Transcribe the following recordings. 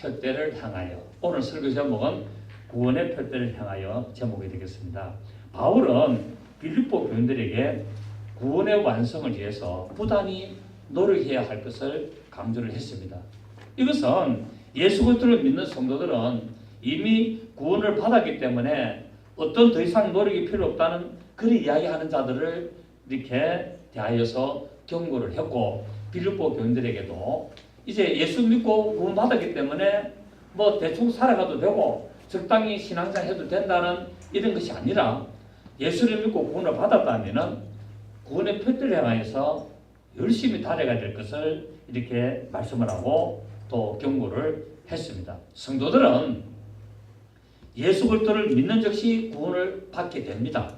표대를 향하여. 오늘 설교 제목은 구원의 표대를 향하여 제목이 되겠습니다. 바울은 빌립보 교인들에게 구원의 완성을 위해서 부단히 노력해야 할 것을 강조를 했습니다. 이것은 예수 그리스도를 믿는 성도들은 이미 구원을 받았기 때문에 어떤 더 이상 노력이 필요 없다는 그리 이야기하는 자들을 이렇게 대하여서 경고를 했고, 빌립보 교인들에게도 이제 예수 믿고 구원 받았기 때문에 뭐 대충 살아가도 되고 적당히 신앙생활 해도 된다는 이런 것이 아니라, 예수를 믿고 구원을 받았다면은 구원의 표대를 향해서 열심히 달려가야 될 것을 이렇게 말씀을 하고 또 경고를 했습니다. 성도들은 예수 그리스도를 믿는 즉시 구원을 받게 됩니다.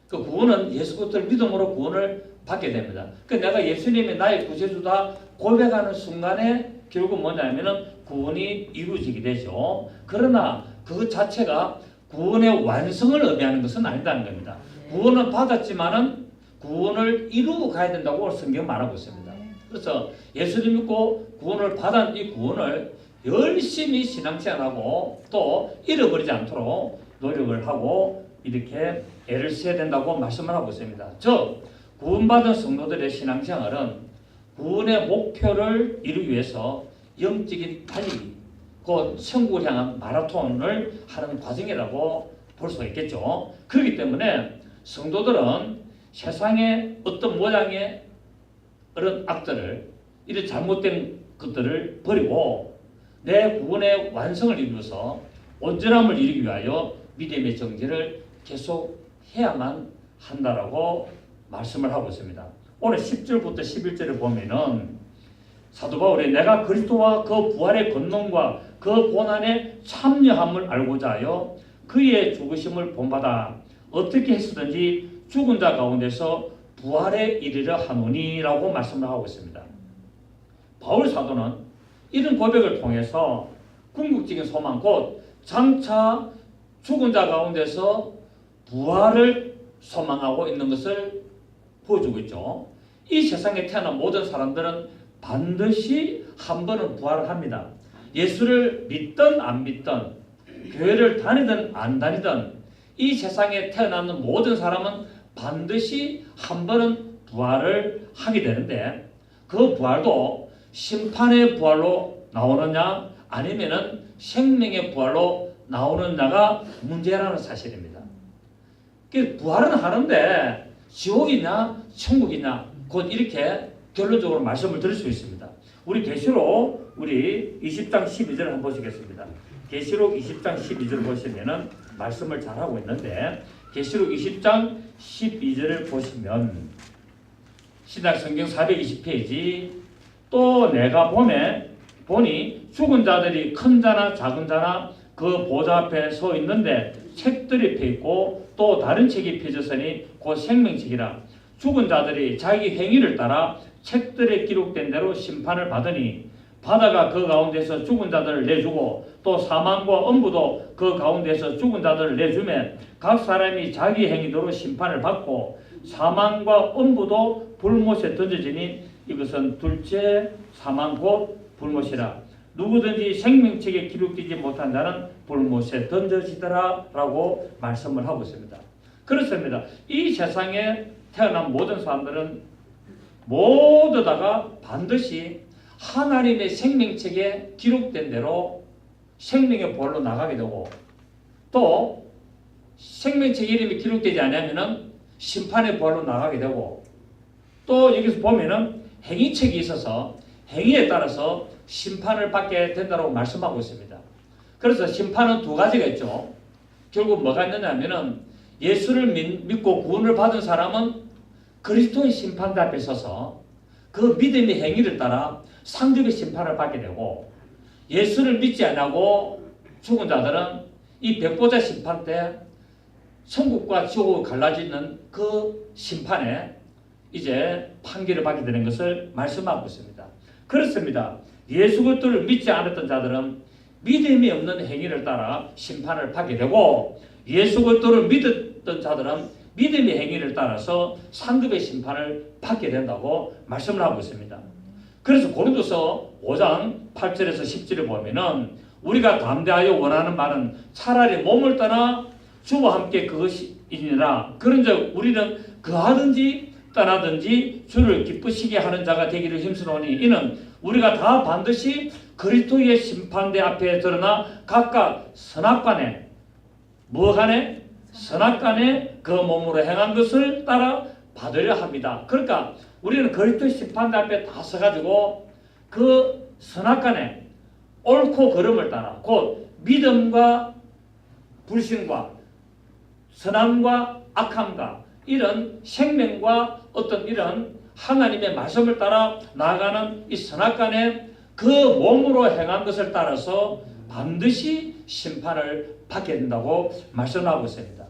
그 구원은 예수 그리스도를 믿음으로 구원을 받게 됩니다. 그 내가 예수님이 나의 구세주다 고백하는 순간에 결국 뭐냐면은 구원이 이루어지게 되죠. 그러나 그 자체가 구원의 완성을 의미하는 것은 아니다는 겁니다. 구원은 받았지만은 구원을 이루고 가야 된다고 성경은 말하고 있습니다. 그래서 예수를 믿고 구원을 받은 이 구원을 열심히 신앙생활하고 또 잃어버리지 않도록 노력을 하고 이렇게 애를 써야 된다고 말씀을 하고 있습니다. 즉 구원받은 성도들의 신앙생활은 구원의 목표를 이루기 위해서 영적인 달리기, 곧 천국을 향한 마라톤을 하는 과정이라고 볼 수가 있겠죠. 그렇기 때문에 성도들은 세상의 어떤 모양의 그런 악들을, 이런 잘못된 것들을 버리고 내 구원의 완성을 이루어서 온전함을 이루기 위하여 믿음의 정지를 계속 해야만 한다라고 말씀을 하고 있습니다. 오늘 10절부터 11절을 보면은 사도 바울이 내가 그리스도와 그 부활의 권능과 그 고난에 참여함을 알고자 하여 그의 죽으심을 본받아 어떻게 했으든지 죽은 자 가운데서 부활에 이르려 하노니라고 말씀을 하고 있습니다. 바울 사도는 이런 고백을 통해서 궁극적인 소망, 곧 장차 죽은 자 가운데서 부활을 소망하고 있는 것을 보여주고 있죠. 이 세상에 태어난 모든 사람들은 반드시 한 번은 부활을 합니다. 예수를 믿든 안 믿든, 교회를 다니든 안 다니든 이 세상에 태어나는 모든 사람은 반드시 한 번은 부활을 하게 되는데, 그 부활도 심판의 부활로 나오느냐 아니면은 생명의 부활로 나오느냐가 문제라는 사실입니다. 부활은 하는데 지옥이냐 천국이냐 곧 이렇게 결론적으로 말씀을 드릴 수 있습니다. 우리 계시록 20장 12절 한번 보시겠습니다. 계시록 20장 12절 보시면은 말씀을 잘하고 있는데, 계시록 20장 12절을 보시면 신약성경 420페이지, 또 내가 보니 죽은 자들이 큰 자나 작은 자나 그 보좌 앞에 서 있는데 책들이 펴있고 또 다른 책이 펴졌으니 곧 생명책이라. 죽은 자들이 자기 행위를 따라 책들에 기록된 대로 심판을 받으니 바다가 그 가운데서 죽은 자들을 내주고 또 사망과 엄부도 그 가운데서 죽은 자들을 내주며 각 사람이 자기 행위대로 심판을 받고 사망과 엄부도 불못에 던져지니 이것은 둘째 사망 곧 불못이라. 누구든지 생명책에 기록되지 못한 자는 불못에 던져지더라 라고 말씀을 하고 있습니다. 그렇습니다. 이 세상에 태어난 모든 사람들은 모두 다가 반드시 하나님의 생명책에 기록된 대로 생명의 부활로 나가게 되고, 또 생명책 이름이 기록되지 않으면 심판의 부활로 나가게 되고, 또 여기서 보면은 행위책이 있어서 행위에 따라서 심판을 받게 된다고 말씀하고 있습니다. 그래서 심판은 두 가지가 있죠. 결국 뭐가 있느냐 하면은 예수를 믿고 구원을 받은 사람은 그리스도의 심판대 앞에 서서 그 믿음의 행위를 따라 상급의 심판을 받게 되고, 예수를 믿지 않고 죽은 자들은 이 백보자 심판 때 천국과 지옥을 갈라지는 그 심판에 이제 판결을 받게 되는 것을 말씀하고 있습니다. 그렇습니다. 예수 그리스도를 믿지 않았던 자들은 믿음이 없는 행위를 따라 심판을 받게 되고, 예수 그리스도를 믿었던 자들은 믿음의 행위를 따라서 상급의 심판을 받게 된다고 말씀을 하고 있습니다. 그래서 고린도서 5장 8절에서 10절에 보면은 우리가 담대하여 원하는 말은 차라리 몸을 떠나 주와 함께 그것이니라. 그런즉 우리는 그하든지 떠나든지 주를 기쁘시게 하는 자가 되기를 힘쓰노니 이는 우리가 다 반드시 그리스도의 심판대 앞에 드러나 각각 선악간에 무엇간에? 선악간에 그 몸으로 행한 것을 따라 받으려 합니다. 그러니까 우리는 그리스도의 심판대 앞에 다 서가지고 그 선악간에 옳고 그름을 따라 곧 믿음과 불신과 선함과 악함과 이런 생명과 어떤 이런 하나님의 말씀을 따라 나아가는 이 선악간에 그 몸으로 행한 것을 따라서 반드시 심판을 받게 된다고 말씀하고 있습니다.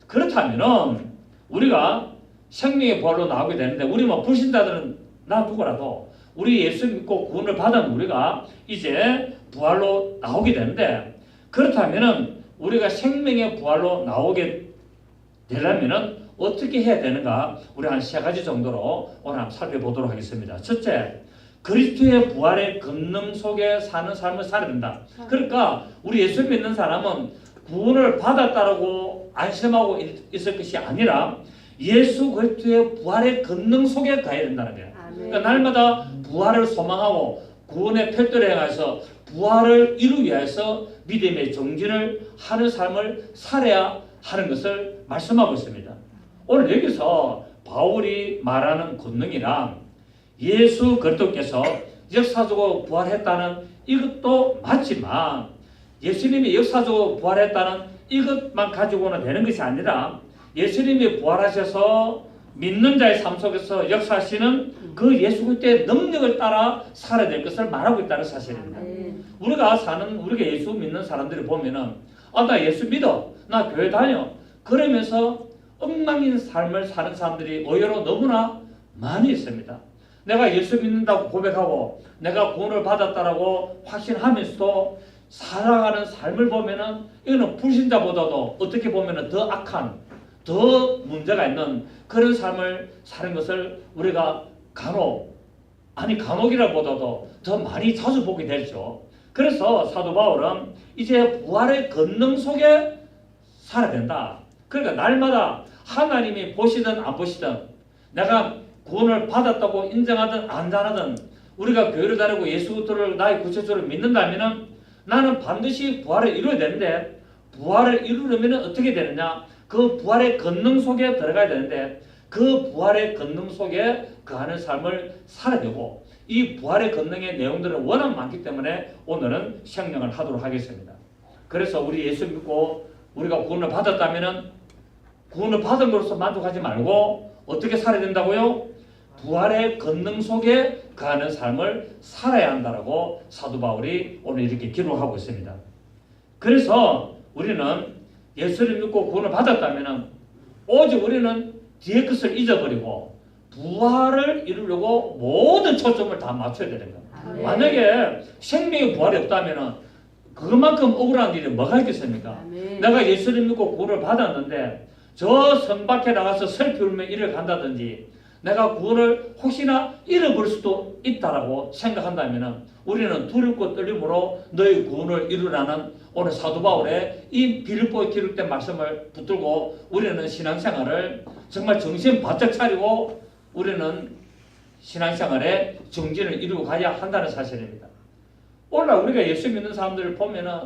그렇다면은 우리가 생명의 부활로 나오게 되는데 우리 뭐 불신자들은 놔두고라도 우리 예수 믿고 구원을 받은 우리가 이제 부활로 나오게 되는데 그렇다면은 우리가 생명의 부활로 나오게 되려면은 어떻게 해야 되는가? 우리 한 세 가지 정도로 오늘 한번 살펴보도록 하겠습니다. 첫째, 그리스도의 부활의 권능 속에 사는 삶을 살아야 된다. 그러니까 우리 예수 믿는 사람은 구원을 받았다라고 안심하고 있을 것이 아니라 예수 그리스도의 부활의 권능 속에 가야 된다는 거예요. 그러니까 날마다 부활을 소망하고 구원의 필도를 행해서 부활을 이루기 위해서 믿음의 정진을 하는 삶을 살아야 하는 것을 말씀하고 있습니다. 오늘 여기서 바울이 말하는 권능이란 예수 그리스도께서 역사적으로 부활했다는 이것도 맞지만 예수님이 역사적으로 부활했다는 이것만 가지고는 되는 것이 아니라 예수님이 부활하셔서 믿는 자의 삶 속에서 역사하시는 그 예수 그리스도의 능력을 따라 살아야 될 것을 말하고 있다는 사실입니다. 우리가 예수 믿는 사람들이 보면은 나 예수 믿어, 나 교회 다녀 그러면서 엉망인 삶을 사는 사람들이 의외로 너무나 많이 있습니다. 내가 예수 믿는다고 고백하고 내가 구원을 받았다라고 확신하면서도 살아가는 삶을 보면은 이거는 불신자보다도 어떻게 보면은 더 악한, 더 문제가 있는 그런 삶을 사는 것을 우리가 간혹이라보다도 더 많이 자주 보게 되죠. 그래서 사도 바울은 이제 부활의 권능 속에 살아야 된다. 그러니까 날마다 하나님이 보시든 안 보시든 내가 구원을 받았다고 인정하든 안 하든 우리가 교회를 다니고 예수 그리스도를 나의 구세주로 믿는다면 나는 반드시 부활을 이루어야 되는데 부활을 이루려면 어떻게 되느냐? 그 부활의 권능 속에 들어가야 되는데 그 부활의 권능 속에 거하는 삶을 살아야 되고 이 부활의 권능의 내용들은 워낙 많기 때문에 오늘은 생략을 하도록 하겠습니다. 그래서 우리 예수 믿고 우리가 구원을 받았다면 구원을 받은 것으로 만족하지 말고 어떻게 살아야 된다고요? 부활의 권능 속에 거하는 삶을 살아야 한다라고 사도 바울이 오늘 이렇게 기록하고 있습니다. 그래서 우리는 예수를 믿고 구원을 받았다면 오직 우리는 뒤의 것을 잊어버리고 부활을 이루려고 모든 초점을 다 맞춰야 되는 거예요. 만약에 생명의 부활이 없다면 그만큼 억울한 일이 뭐가 있겠습니까? 내가 예수를 믿고 구원을 받았는데 저 성 밖에 나가서 슬피 울며 일을 간다든지 내가 구원을 혹시나 잃어버릴 수도 있다라고 생각한다면 우리는 두렵고 떨림으로 너희 구원을 이루라는 오늘 사도 바울의 이 빌립보에 기록된 말씀을 붙들고 우리는 신앙생활을 정말 정신 바짝 차리고 우리는 신앙생활에 정진을 이루고 가야 한다는 사실입니다. 오늘날 우리가 예수 믿는 사람들을 보면은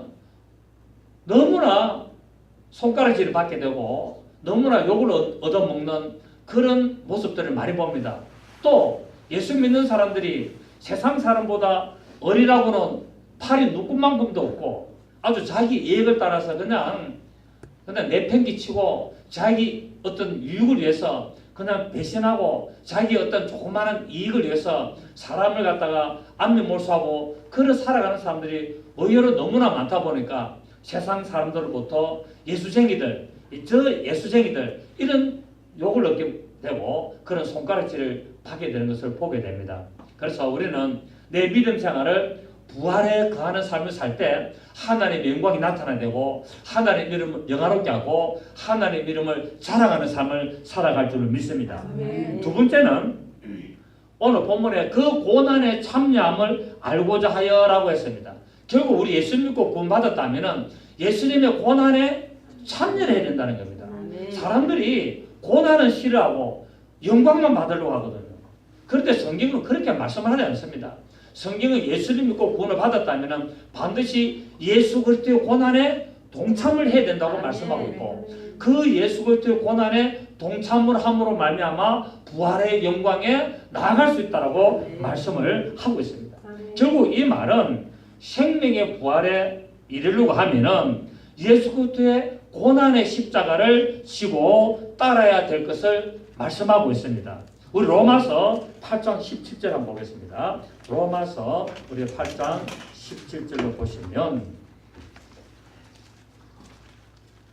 너무나 손가락질을 받게 되고 너무나 욕을 얻어먹는 그런 모습들을 많이 봅니다. 또 예수 믿는 사람들이 세상 사람보다 어리라고는 팔이 누군만큼도 없고 아주 자기 이익을 따라서 그냥 내팽개치고 자기 어떤 유익을 위해서 그냥 배신하고 자기 어떤 조그마한 이익을 위해서 사람을 갖다가 안면몰수하고 그런 살아가는 사람들이 의외로 너무나 많다 보니까 세상 사람들로부터 예수쟁이들 이런 욕을 얻게 되고 그런 손가락질을 받게 되는 것을 보게 됩니다. 그래서 우리는 내 믿음 생활을 부활에 거하는 삶을 살 때 하나님의 영광이 나타나되고 하나님의 이름을 영화롭게 하고 하나님의 이름을 자랑하는 삶을 살아갈 줄을 믿습니다. 두 번째는 오늘 본문에 그 고난에 참여함을 알고자 하여라고 했습니다. 결국 우리 예수 믿고 구원받았다면 예수님의 고난에 참여를 해야 된다는 겁니다. 사람들이 고난은 싫어하고 영광만 받으려고 하거든요. 그런데 성경은 그렇게 말씀하지 않습니다. 성경은 예수를 믿고 구원을 받았다면 반드시 예수 그리스도의 고난에 동참을 해야 된다고 말씀하고 있고, 그 예수 그리스도의 고난에 동참을 함으로 말미암아 부활의 영광에 나아갈 수 있다라고 말씀을 하고 있습니다. 결국 이 말은 생명의 부활에 이르려고 하면은 예수 그리스도의 고난의 십자가를 지고 따라야 될 것을 말씀하고 있습니다. 우리 로마서 8장 17절 한번 보겠습니다. 로마서 우리 8장 17절로 보시면,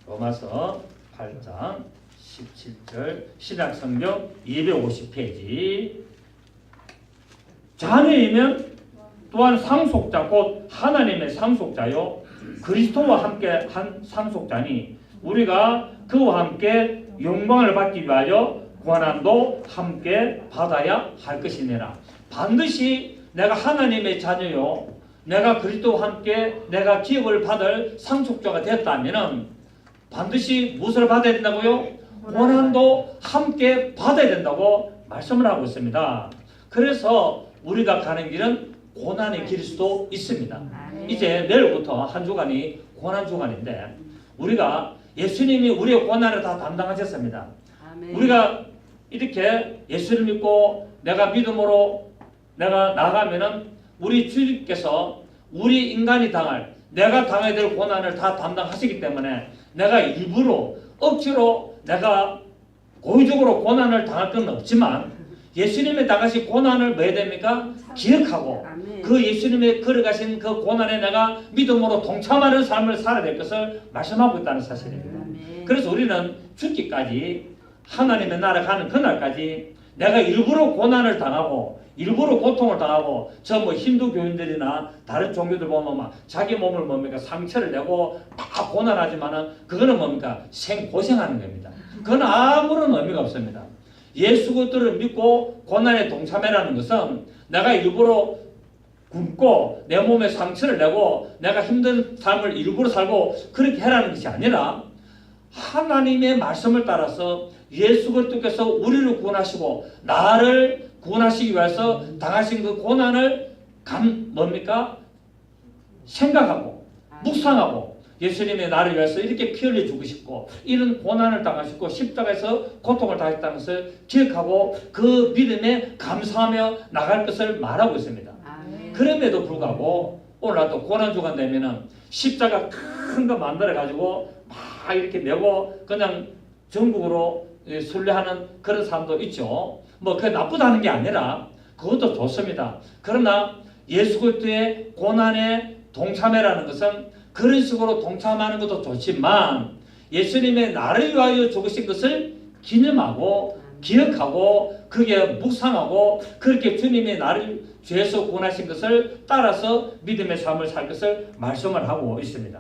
로마서 8장 17절 신약성경 250페이지. 자녀이면 또한 상속자 곧 하나님의 상속자요 그리스도와 함께 한 상속자니 우리가 그와 함께 영광을 받기 위하여 고난도 함께 받아야 할 것이니라. 반드시 내가 하나님의 자녀요 내가 그리스도와 함께 내가 기업을 받을 상속자가 되었다면 반드시 무엇을 받아야 된다고요? 고난도 함께 받아야 된다고 말씀을 하고 있습니다. 그래서 우리가 가는 길은 고난의 길일 수도 있습니다. 이제 내일부터 한 주간이 고난 주간인데 우리가 예수님이 우리의 고난을 다 담당하셨습니다. 우리가 이렇게 예수를 믿고 내가 믿음으로 내가 나가면은 우리 주님께서 우리 인간이 당할 내가 당해야 될 고난을 다 담당하시기 때문에 내가 일부러 억지로 내가 고의적으로 고난을 당할 건 없지만 예수님의 당하신 고난을 뭐 해야 됩니까? 기억하고 그 예수님의 걸어가신 그 고난에 내가 믿음으로 동참하는 삶을 살아야 될 것을 말씀하고 있다는 사실입니다. 그래서 우리는 죽기까지 하나님의 나라 가는 그날까지 내가 일부러 고난을 당하고 일부러 고통을 당하고 저 뭐 힌두 교인들이나 다른 종교들 보면 막 자기 몸을 뭡니까 상처를 내고 막 고난하지만은 그거는 뭡니까 생고생하는 겁니다. 그건 아무런 의미가 없습니다. 예수 그리스도를 믿고 고난에 동참해라는 것은 내가 일부러 굶고 내 몸에 상처를 내고 내가 힘든 삶을 일부러 살고 그렇게 해라는 것이 아니라 하나님의 말씀을 따라서 예수 그리스도께서 우리를 구원하시고 나를 구원하시기 위해서 당하신 그 고난을 뭡니까? 생각하고 묵상하고 예수님의 나를 위해서 이렇게 피 흘려 죽으셨고 이런 고난을 당하셨고 십자가에서 고통을 당했다는 것을 기억하고 그 믿음에 감사하며 나갈 것을 말하고 있습니다. 그럼에도 불구하고 오늘 또 고난주간 되면은 십자가 큰 거 만들어 가지고 막 이렇게 메고 그냥 전국으로 순례하는 그런 사람도 있죠. 뭐 그게 나쁘다는 게 아니라 그것도 좋습니다. 그러나 예수 그리스도의 고난에 동참해라는 것은 그런 식으로 동참하는 것도 좋지만 예수님의 나를 위하여 죽으신 것을 기념하고 기억하고 그게 묵상하고 그렇게 주님의 나를 죄에서 구원하신 것을 따라서 믿음의 삶을 살 것을 말씀을 하고 있습니다.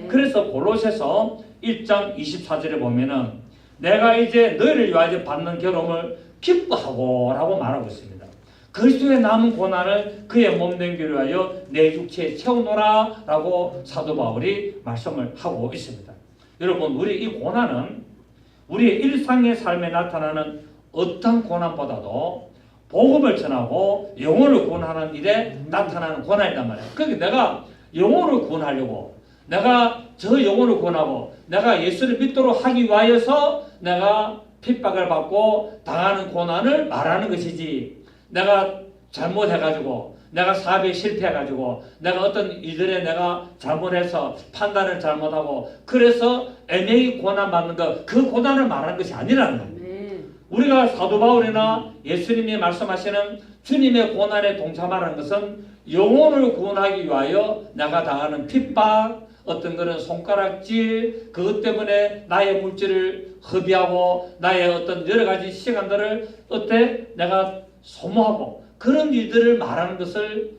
그래서 골로새서 1장 24절에 보면은 내가 이제 너희를 위하여 받는 괴로움을 기뻐하고 라고 말하고 있습니다. 그리스도의 남은 고난을 그의 몸된 길을 위하여 내 육체에 채우노라 라고 사도 바울이 말씀을 하고 있습니다. 여러분 우리 이 고난은 우리의 일상의 삶에 나타나는 어떤 고난보다도 복음을 전하고 영혼을 구원하는 일에 나타나는 고난이란 말이에요. 그러니까 내가 영혼을 구원하려고 내가 저 영혼을 구원하고 내가 예수를 믿도록 하기 위하여서 내가 핍박을 받고 당하는 고난을 말하는 것이지 내가 잘못해가지고 내가 사업에 실패해가지고 내가 어떤 일들에 내가 잘못해서 판단을 잘못하고 그래서 애매히 고난받는 것 그 고난을 말하는 것이 아니라는 겁니다. 우리가 사도 바울이나 예수님이 말씀하시는 주님의 고난에 동참하는 것은 영혼을 구원하기 위하여 내가 당하는 핍박 어떤 그런 손가락질 그것 때문에 나의 물질을 허비하고 나의 어떤 여러 가지 시간들을 내가 소모하고 그런 일들을 말하는 것을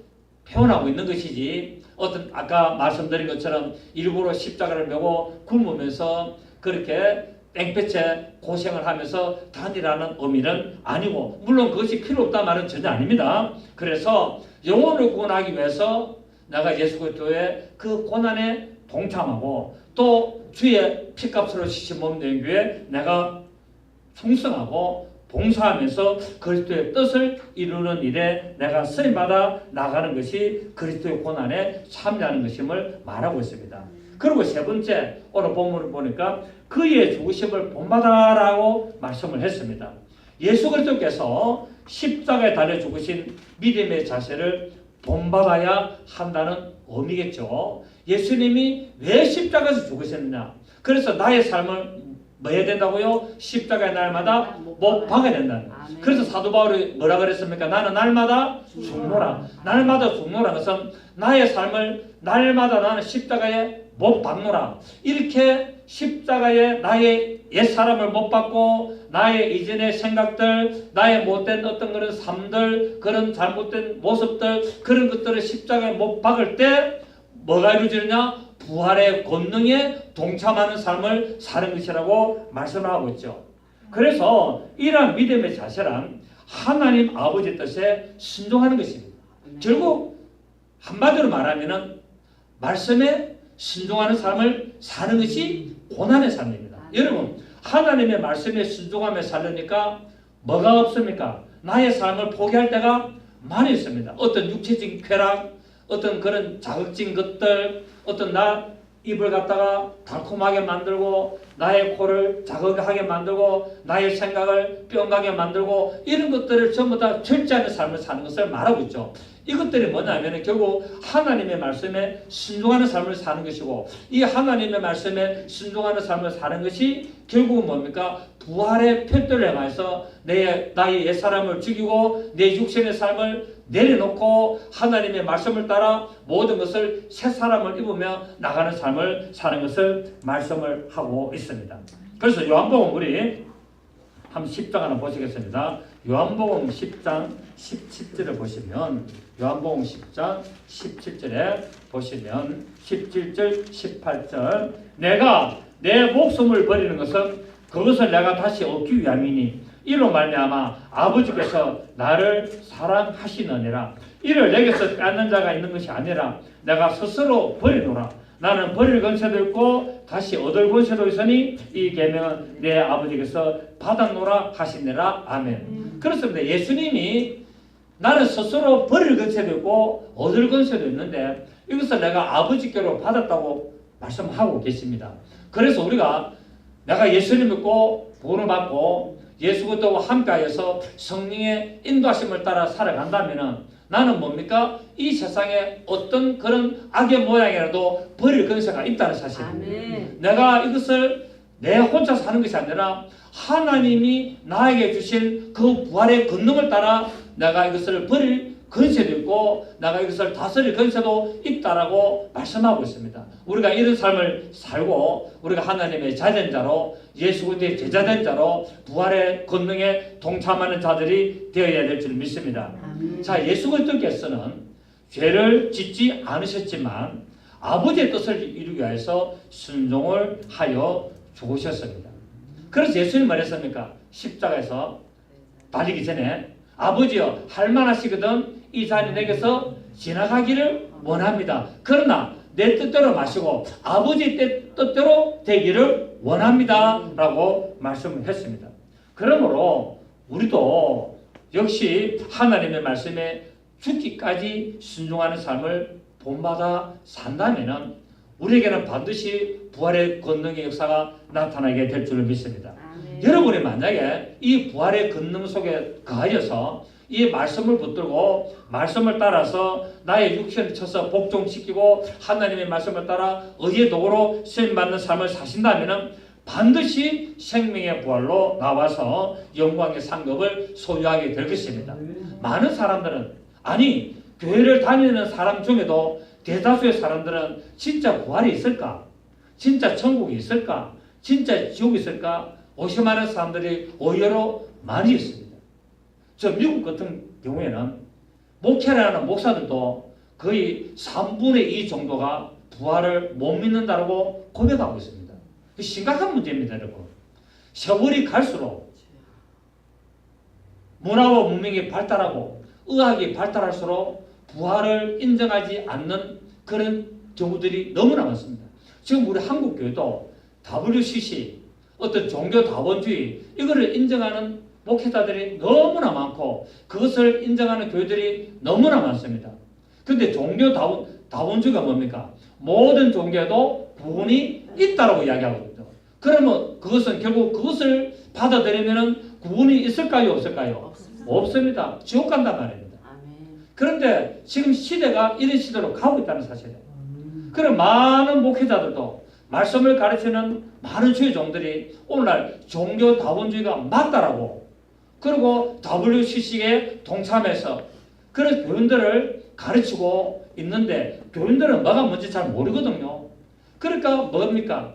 표현하고 있는 것이지 어떤 아까 말씀드린 것처럼 일부러 십자가를 메고 굶으면서 그렇게 땡볕에 고생을 하면서 다니라는 의미는 아니고, 물론 그것이 필요 없다는 말은 전혀 아닙니다. 그래서 영혼을 구원하기 위해서 내가 예수 그리스도의 그 고난에 동참하고 또 주의 피값으로 지신 몸 된 교회 내가 충성하고 봉사하면서 그리스도의 뜻을 이루는 일에 내가 쓰임받아 나가는 것이 그리스도의 고난에 참여하는 것임을 말하고 있습니다. 그리고 세 번째, 오늘 본문을 보니까 그의 죽으심을 본받아라고 말씀을 했습니다. 예수 그리스도께서 십자가에 달려 죽으신 믿음의 자세를 본받아야 한다는 의미겠죠. 예수님이 왜 십자가에서 죽으셨느냐? 그래서 나의 삶을 뭐 해야 된다고요? 십자가의 날마다 못 박아야 된다. 그래서 사도 바울이 뭐라 그랬습니까? 나는 날마다 죽노라. 날마다 죽노라. 것은 나의 삶을 날마다 나는 십자가에 못 박노라. 이렇게 십자가에 나의 옛사람을 못 박고 나의 이전의 생각들, 나의 못된 어떤 그런 삶들, 그런 잘못된 모습들, 그런 것들을 십자가에 못 박을 때 뭐가 이루어지느냐? 부활의 권능에 동참하는 삶을 사는 것이라고 말씀하고 있죠. 그래서 이러한 믿음의 자세란 하나님 아버지 뜻에 순종하는 것입니다. 결국 한마디로 말하면 말씀에 순종하는 삶을 사는 것이 고난의 삶입니다. 여러분, 하나님의 말씀에 순종하며 살려니까 뭐가 없습니까? 나의 삶을 포기할 때가 많이 있습니다. 어떤 육체적인 쾌락, 어떤 그런 자극적인 것들, 어떤 나 입을 갖다가 달콤하게 만들고 나의 코를 자극하게 만들고 나의 생각을 뿅가게 만들고 이런 것들을 전부 다 절제하는 삶을 사는 것을 말하고 있죠. 이것들이 뭐냐면 결국 하나님의 말씀에 순종하는 삶을 사는 것이고, 이 하나님의 말씀에 순종하는 삶을 사는 것이 결국은 뭡니까? 부활의 표들을 행해서 나의 옛사람을 죽이고 내 육신의 삶을 내려놓고 하나님의 말씀을 따라 모든 것을 새 사람을 입으며 나가는 삶을 사는 것을 말씀을 하고 있습니다. 그래서 요한복음 우리 한 10장 하나 보시겠습니다. 요한복음 10장 17절을 보시면, 요한복음 10장 17절에 보시면 17절 18절 내가 내 목숨을 버리는 것은 그것을 내가 다시 얻기 위함이니 이로 말미암아 아버지께서 나를 사랑하시느니라. 이를 내게서 뺏는 자가 있는 것이 아니라 내가 스스로 버리노라. 나는 버릴 권세도 있고 다시 얻을 권세도 있으니 이 계명은 내 아버지께서 받았노라 하시니라. 아멘. 그렇습니다. 예수님이 나는 스스로 버릴 권세도 있고 얻을 권세도 있는데 이것을 내가 아버지께로 받았다고 말씀하고 계십니다. 그래서 우리가 내가 예수님 믿고 구원을 받고 예수 그리스도와 함께하여서 성령의 인도하심을 따라 살아간다면 나는 뭡니까? 이 세상에 어떤 그런 악의 모양이라도 버릴 권세가 있다는 사실입니다. 내가 이것을 내 혼자 사는 것이 아니라 하나님이 나에게 주신 그 부활의 권능을 따라 내가 이것을 버릴 권세도 있고 내가 이것을 다스릴 권세도 있다라고 말씀하고 있습니다. 우리가 이런 삶을 살고 우리가 하나님의 자된 자로 예수 그리스도의 제자된 자로 부활의 권능에 동참하는 자들이 되어야 될 줄 믿습니다. 자, 예수 그리스도께서는 죄를 짓지 않으셨지만 아버지의 뜻을 이루기 위해서 순종을 하여 죽으셨습니다. 그래서 예수님 말했습니까? 십자가에서 달리기 전에 아버지여 할만하시거든 이 잔이 내게서 지나가기를 원합니다. 그러나 내 뜻대로 마시고 아버지 뜻대로 되기를 원합니다 라고 말씀을 했습니다. 그러므로 우리도 역시 하나님의 말씀에 죽기까지 순종하는 삶을 본받아 산다면 우리에게는 반드시 부활의 권능의 역사가 나타나게 될 줄을 믿습니다. 여러분이 만약에 이 부활의 권능 속에 거하여서 이 말씀을 붙들고 말씀을 따라서 나의 육신을 쳐서 복종시키고 하나님의 말씀을 따라 의의 도구로 쓰임받는 삶을 사신다면 반드시 생명의 부활로 나와서 영광의 상급을 소유하게 될 것입니다. 많은 사람들은 아니 교회를 다니는 사람 중에도 대다수의 사람들은 진짜 부활이 있을까? 진짜 천국이 있을까? 진짜 지옥이 있을까? 의심하는 사람들이 의외로 많이 있습니다. 저 미국 같은 경우에는 목회를 하는 목사들도 거의 3분의 2 정도가 부활을 못 믿는다고 고백하고 있습니다. 심각한 문제입니다, 여러분. 세월이 갈수록 문화와 문명이 발달하고 의학이 발달할수록 부활을 인정하지 않는 그런 경우들이 너무나 많습니다. 지금 우리 한국 교회도 WCC, 어떤 종교 다원주의 이거를 인정하는 목회자들이 너무나 많고 그것을 인정하는 교회들이 너무나 많습니다. 근데 종교 다원주의가 뭡니까? 모든 종교에도 구원이 있다라고 이야기하거든요. 그러면 그것은 결국 그것을 받아들이면 구원이 있을까요? 없을까요? 없습니다. 지옥 간단 말입니다. 그런데 지금 시대가 이런 시대로 가고 있다는 사실이에요. 그런 많은 목회자들도 말씀을 가르치는 많은 주의 종들이 오늘날 종교 다원주의가 맞다라고 그리고 WCC에 동참해서 그런 교인들을 가르치고 있는데 교인들은 뭐가 뭔지 잘 모르거든요. 그러니까 뭡니까?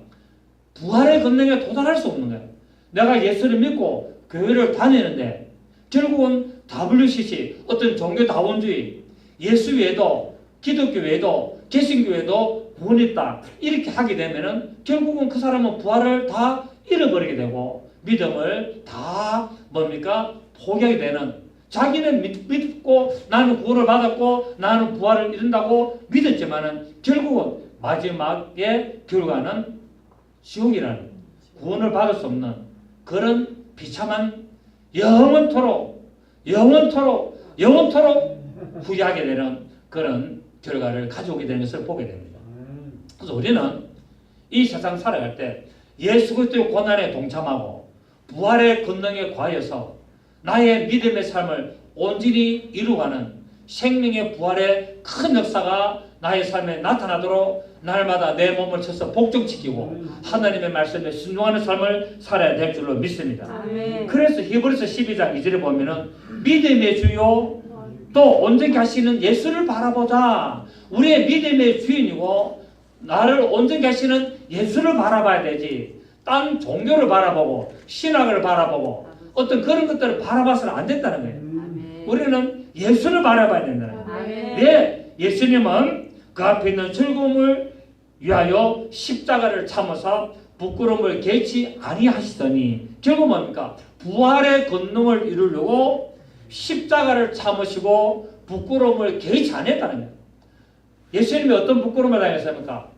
부활의 권능에 도달할 수 없는 거예요. 내가 예수를 믿고 교회를 다니는데 결국은 WCC 어떤 종교 다원주의 예수 외에도 기독교 외에도 개신교 외에도 구원이 있다 이렇게 하게 되면은 결국은 그 사람은 부활을 다 잃어버리게 되고 믿음을 다 뭡니까? 포기하게 되는 자기는 믿고 나는 구원을 받았고 나는 부활을 이룬다고 믿었지만은 결국은 마지막의 결과는 지옥이라는 구원을 받을 수 없는 그런 비참한 영원토록 후회하게 되는 그런 결과를 가져오게 되는 것을 보게 됩니다. 그래서 우리는 이 세상 살아갈 때 예수 그리스도의 고난에 동참하고 부활의 권능에 과하여서 나의 믿음의 삶을 온전히 이루어가는 생명의 부활의 큰 역사가 나의 삶에 나타나도록 날마다 내 몸을 쳐서 복종시키고 하나님의 말씀에 순종하는 삶을 살아야 될 줄로 믿습니다. 아멘. 그래서 히브리서 12장 2절에 보면은 믿음의 주요 또 온전히 하시는 예수를 바라보자. 우리의 믿음의 주인이고 나를 온전히 하시는 예수를 바라봐야 되지. 딴 종교를 바라보고 신학을 바라보고 어떤 그런 것들을 바라봐서는 안 된다는 거예요. 아멘. 우리는 예수를 바라봐야 된다는 거예요. 아멘. 네, 예수님은 그 앞에 있는 즐거움을 위하여 십자가를 참으사 부끄러움을 개치 아니하시더니 결국 뭡니까? 부활의 권능을 이루려고 십자가를 참으시고 부끄러움을 개치 아니했다는 거예요. 예수님이 어떤 부끄러움을 당했습니까?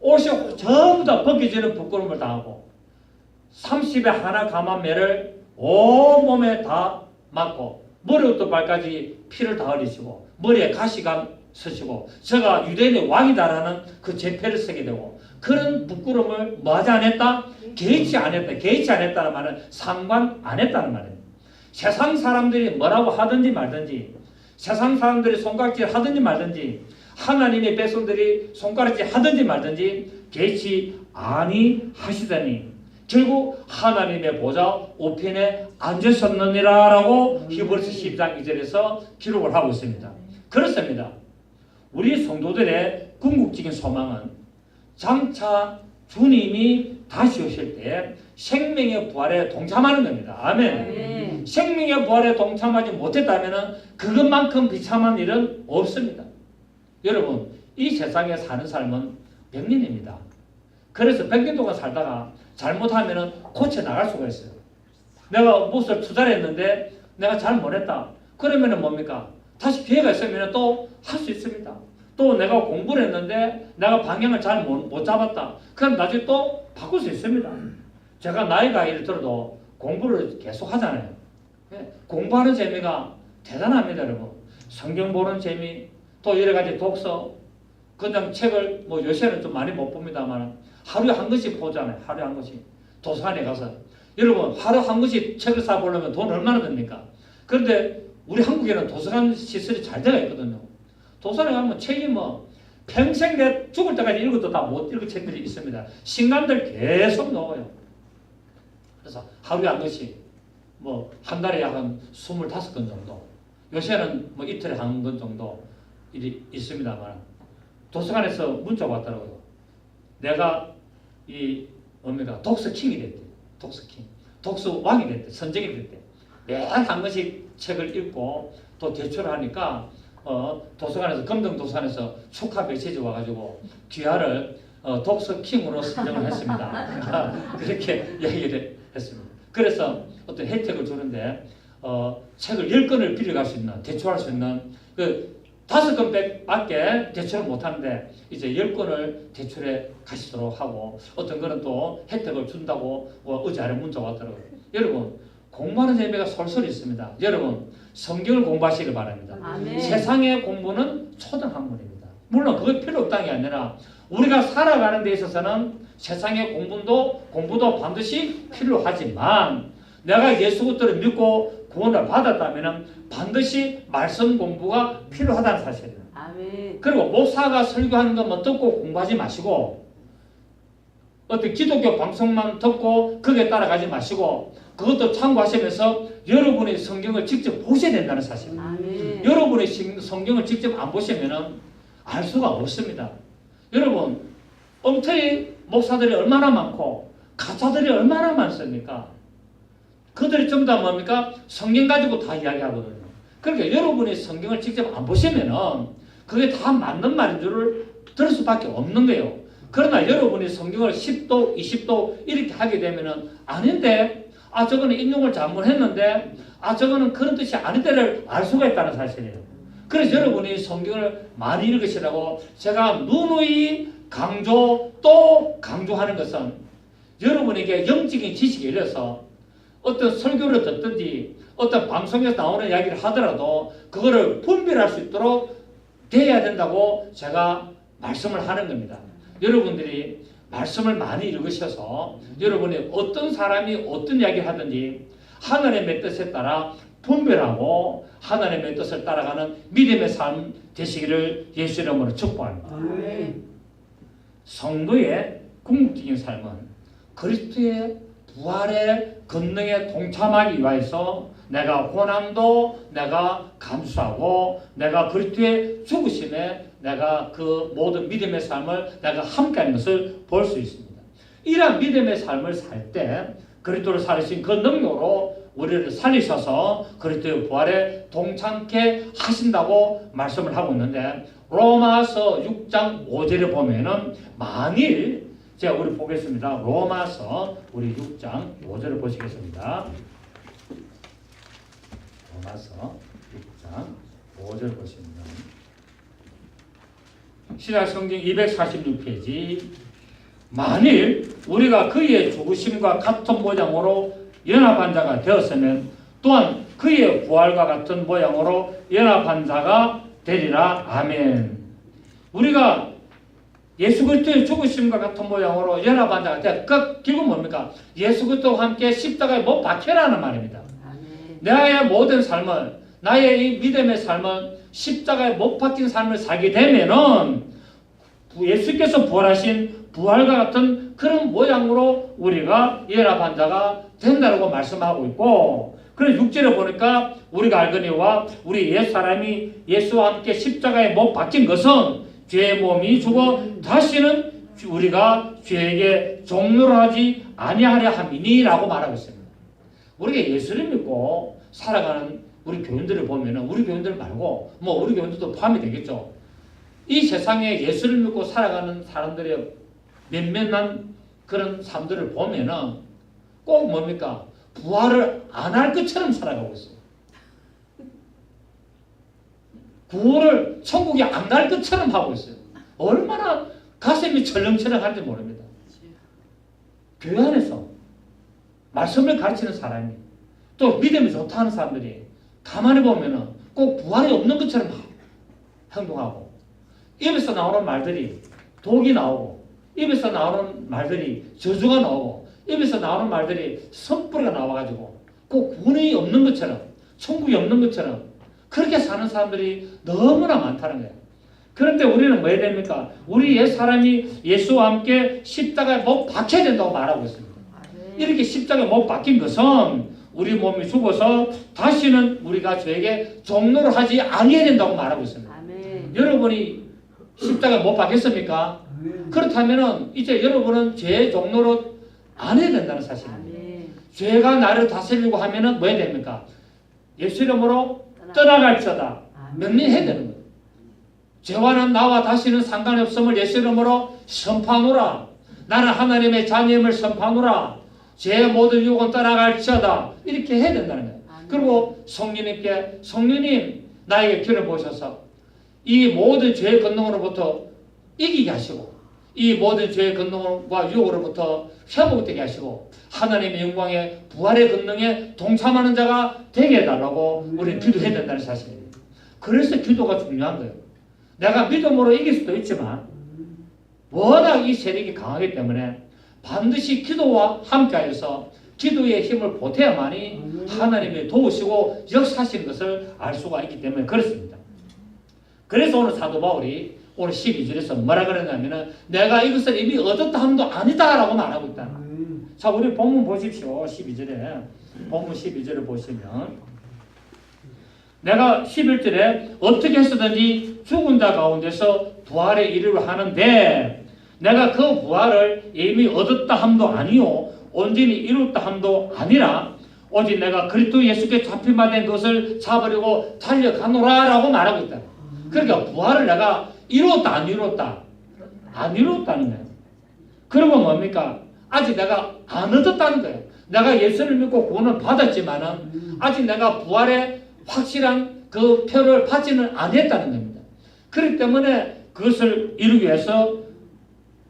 옷이 전부 다 벗겨지는 부끄러움을 당하고 30의 하나 감한매를 온몸에 다 맞고 머리부터 발까지 피를 다 흘리시고 머리에 가시가 서시고 제가 유대인의 왕이다라는 그 제패를 쓰게 되고 그런 부끄러움을 뭐하지 않았다? 개의치 않았다. 개의치 않았다는 말은 상관 안 했다는 말이에요. 세상 사람들이 뭐라고 하든지 말든지 세상 사람들이 손가락질 하든지 말든지 하나님의 백성들이 손가락질 하든지 말든지 개의치 아니하시더니 결국 하나님의 보좌 우편에 앉으셨느니라 라고 히브리서 12장 2절에서 기록을 하고 있습니다. 그렇습니다. 우리 성도들의 궁극적인 소망은 장차 주님이 다시 오실 때 생명의 부활에 동참하는 겁니다. 아멘. 생명의 부활에 동참하지 못했다면 그것만큼 비참한 일은 없습니다. 여러분, 이 세상에 사는 삶은 100년입니다. 그래서 100년 동안 살다가 잘못하면 고쳐 나갈 수가 있어요. 내가 무엇을 투자를 했는데 내가 잘 못했다. 그러면 뭡니까? 다시 기회가 있으면 또 할 수 있습니다. 또 내가 공부를 했는데 내가 방향을 잘 못 잡았다. 그럼 나중에 또 바꿀 수 있습니다. 제가 나이가 이를 들어도 공부를 계속 하잖아요. 공부하는 재미가 대단합니다, 여러분. 성경 보는 재미, 또 여러 가지 독서, 그냥 책을 뭐 요새는 좀 많이 못 봅니다만 하루에 한 권씩 보잖아요. 하루에 한 권씩. 도서관에 가서. 여러분, 하루 한 권씩 책을 사보려면 돈 얼마나 듭니까? 그런데 우리 한국에는 도서관 시설이 잘 되어 있거든요. 도서관에 가면 책이 뭐 평생 내 죽을 때까지 읽어도 다 못 읽을 책들이 있습니다. 신간들 계속 나와요. 그래서 하루에 한 권씩 뭐 한 달에 한 25권 정도. 요새는 뭐 이틀에 한 권 정도 일이 있습니다만 도서관에서 문자가 왔더라고요. 내가 이 뭡니까 독서킹이 됐대. 독서킹. 독서왕이 됐대. 선정이 됐대. 매일 한 권씩 책을 읽고 또 제출하니까 도서관에서 금동 도서관에서 축하 메시지 와가지고 귀하를 독서킹으로 선정을 했습니다. 그렇게 얘기를 했습니다. 그래서 어떤 혜택을 주는데 책을 10권을 빌려갈 수 있는, 대출할 수 있는 그 5권밖에 대출을 못하는데 이제 10권을 대출해 가시도록 하고 어떤 거는 또 혜택을 준다고 어제 아래 문자가 왔더라고요. 여러분 공부하는 재미가 솔솔 있습니다. 여러분 성경을 공부하시길 바랍니다. 아멘. 세상의 공부는 초등학문입니다. 물론 그게 필요 없다는 게 아니라 우리가 살아가는 데 있어서는 세상의 공부도 반드시 필요하지만 내가 예수 그리스도를 믿고 구원을 받았다면 반드시 말씀 공부가 필요하다는 사실이에요. 아멘. 그리고 목사가 설교하는 것만 듣고 공부하지 마시고 어떤 기독교 방송만 듣고 거기에 따라가지 마시고 그것도 참고하시면서 여러분의 성경을 직접 보셔야 된다는 사실입니다. 아멘. 여러분의 성경을 직접 안 보시면 알 수가 없습니다. 여러분 엉터리 목사들이 얼마나 많고 가짜들이 얼마나 많습니까? 그들이 전부 다 뭡니까? 성경 가지고 다 이야기하거든요. 그러니까 여러분이 성경을 직접 안 보시면은 그게 다 맞는 말인 줄을 들을 수밖에 없는 거예요. 그러나 여러분이 성경을 10도, 20도 이렇게 하게 되면은 아닌데, 저거는 인용을 잘못했는데, 저거는 그런 뜻이 아닌데를 알 수가 있다는 사실이에요. 그래서 여러분이 성경을 많이 읽으시라고 제가 누누이 또 강조하는 것은 여러분에게 영적인 지식에 이르러서 어떤 설교를 듣든지 어떤 방송에서 나오는 이야기를 하더라도 그거를 분별할 수 있도록 돼야 된다고 제가 말씀을 하는 겁니다. 여러분들이 말씀을 많이 읽으셔서 여러분이 어떤 사람이 어떤 이야기를 하든지 하나님의 뜻에 따라 분별하고 하나님의 뜻을 따라가는 믿음의 삶 되시기를 예수 이름으로 축복합니다. 아멘. 성도의 궁극적인 삶은 그리스도의 부활의 권능에 동참하기 위해서 내가 고난도 내가 감수하고 내가 그리스도의 죽으심에 내가 그 모든 믿음의 삶을 내가 함께하는 것을 볼 수 있습니다. 이러한 믿음의 삶을 살 때 그리스도를 살리신 그 능력으로 우리를 살리셔서 그리스도의 부활에 동참케 하신다고 말씀을 하고 있는데 로마서 6장 5절에 보면은 만일 제가 우리 보겠습니다. 로마서 우리 6장 5절을 보시겠습니다. 로마서 6장 5절 보십니다. 신약 성경 246페이지 만일 우리가 그의 죽으심과 같은 모양으로 연합한 자가 되었으면 또한 그의 부활과 같은 모양으로 연합한 자가 되리라. 아멘. 우리가 예수 그리스도의 죽으심과 같은 모양으로 연합한 자가 되었다. 그 결국 뭡니까? 예수 그리스도와 함께 십자가에 못 박혀라는 말입니다. 아멘. 나의 모든 삶은 나의 이 믿음의 삶은 십자가에 못 박힌 삶을 살게 되면은 예수께서 부활하신 부활과 같은 그런 모양으로 우리가 연합한 자가 된다고 말씀하고 있고 그래서 6절에 보니까 우리가 알거니와 우리 옛사람이 예수와 함께 십자가에 못 박힌 것은 죄의 몸이 죽어 다시는 우리가 죄에게 종노하지 아니하려 함이니라고 말하고 있습니다. 우리가 예수를 믿고 살아가는 우리 교인들을 보면은 우리 교인들 말고 우리 교인들도 포함이 되겠죠. 이 세상에 예수를 믿고 살아가는 사람들의 몇몇한 그런 사람들을 보면은 꼭 뭡니까? 부활을 안 할 것처럼 살아가고 있어요. 구원을 천국에 안 갈 것처럼 하고 있어요. 얼마나 가슴이 철렁철렁한지 모릅니다. 교회 안에서 말씀을 가르치는 사람이 또 믿음이 좋다 하는 사람들이 가만히 보면은 꼭 부활이 없는 것처럼 행동하고 입에서 나오는 말들이 독이 나오고 입에서 나오는 말들이 저주가 나오고 입에서 나오는 말들이 선뿌리가 나와가지고 꼭 구원이 없는 것처럼 천국이 없는 것처럼 그렇게 사는 사람들이 너무나 많다는 거예요. 그런데 우리는 뭐 해야 됩니까? 우리 옛 사람이 예수와 함께 십자가에 못 박혀야 된다고 말하고 있습니다. 이렇게 십자가에 못 박힌 것은 우리 몸이 죽어서 다시는 우리가 죄에게 종노를 하지 아니해야 된다고 말하고 있습니다. 아멘. 여러분이 십자가에 못 박혔습니까? 그렇다면 이제 여러분은 죄의 종노로 안 해야 된다는 사실입니다. 아멘. 죄가 나를 다스리려고 하면은 뭐 해야 됩니까? 예수 이름으로 떠나갈지어다. 명령해야 되는 거예요. 죄와는 나와 다시는 상관이 없음을 예수 이름으로 선포하노라. 나는 하나님의 자녀임을 선포하노라. 제 모든 유혹은 떠나갈지어다. 이렇게 해야 된다는 거예요. 그리고 성령님께 성령님 나에게 길을 보셔서 이 모든 죄의 권능으로부터 이기게 하시고 이 모든 죄의 권능과 유혹으로부터 회복되게 하시고 하나님의 영광의 부활의 권능에 동참하는 자가 되게 해달라고 우리는 기도해야 된다는 사실입니다. 그래서 기도가 중요한 거예요. 내가 믿음으로 이길 수도 있지만 워낙 이 세력이 강하기 때문에 반드시 기도와 함께하여서 기도의 힘을 보태야만이 하나님이 도우시고 역사하시는 것을 알 수가 있기 때문에 그렇습니다. 그래서 오늘 사도 바울이 오늘 12절에서 뭐라 그랬냐면은 내가 이것을 이미 얻었다 함도 아니다라고 말하고 있다. 자, 우리 본문 보십시오. 12절에 본문 12절을 보시면 내가 11절에 어떻게 해서든지 죽은 자 가운데서 부활에 이르려 하는데 내가 그 부활을 이미 얻었다 함도 아니요 온전히 이뤘다 함도 아니라 오직 내가 그리스도 예수께 잡힌 바 된 것을 잡으려고 달려가노라 라고 말하고 있다. 그러니까 부활을 내가 이뤘다 안 이뤘다? 안 이뤘다는 거예요. 그리고 뭡니까? 아직 내가 안 얻었다는 거예요. 내가 예수를 믿고 구원을 받았지만은 아직 내가 부활의 확실한 그 표를 받지는 않았다는 겁니다. 그렇기 때문에 그것을 이루기 위해서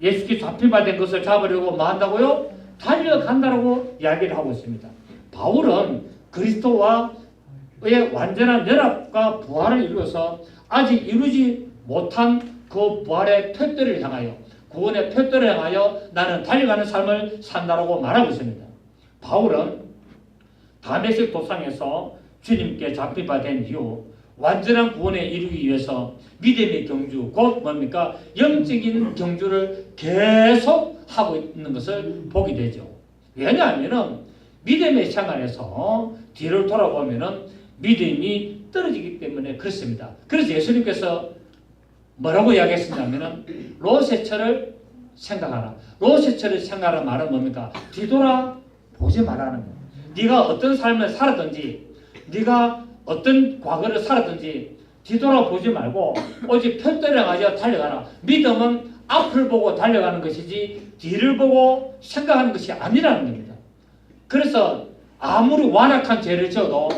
예수께 잡힌 바 된 것을 잡으려고 뭐 한다고요? 달려간다라고 이야기를 하고 있습니다. 바울은 그리스도와의 완전한 연합과 부활을 이루어서 아직 이루지 못한 그 부활의 표들을 향하여 구원의 표들을 향하여 나는 달려가는 삶을 산다라고 말하고 있습니다. 바울은 다메섹 도상에서 주님께 잡힌 바 된 이후 완전한 구원에 이루기 위해서 믿음의 경주, 곧 뭡니까? 영적인 경주를 계속 하고 있는 것을 보게 되죠. 왜냐하면 믿음의 생활에서 뒤를 돌아보면 믿음이 떨어지기 때문에 그렇습니다. 그래서 예수님께서 뭐라고 이야기했었냐면 로세처를 생각하라. 로세처를 생각하라는 말은 뭡니까? 뒤돌아보지 말라는 거예요. 네가 어떤 삶을 살았든지 네가 어떤 과거를 살았든지 뒤돌아보지 말고 오직 편대를 가지고 달려가라. 믿음은 앞을 보고 달려가는 것이지 뒤를 보고 생각하는 것이 아니라는 겁니다. 그래서 아무리 완악한 죄를 지어도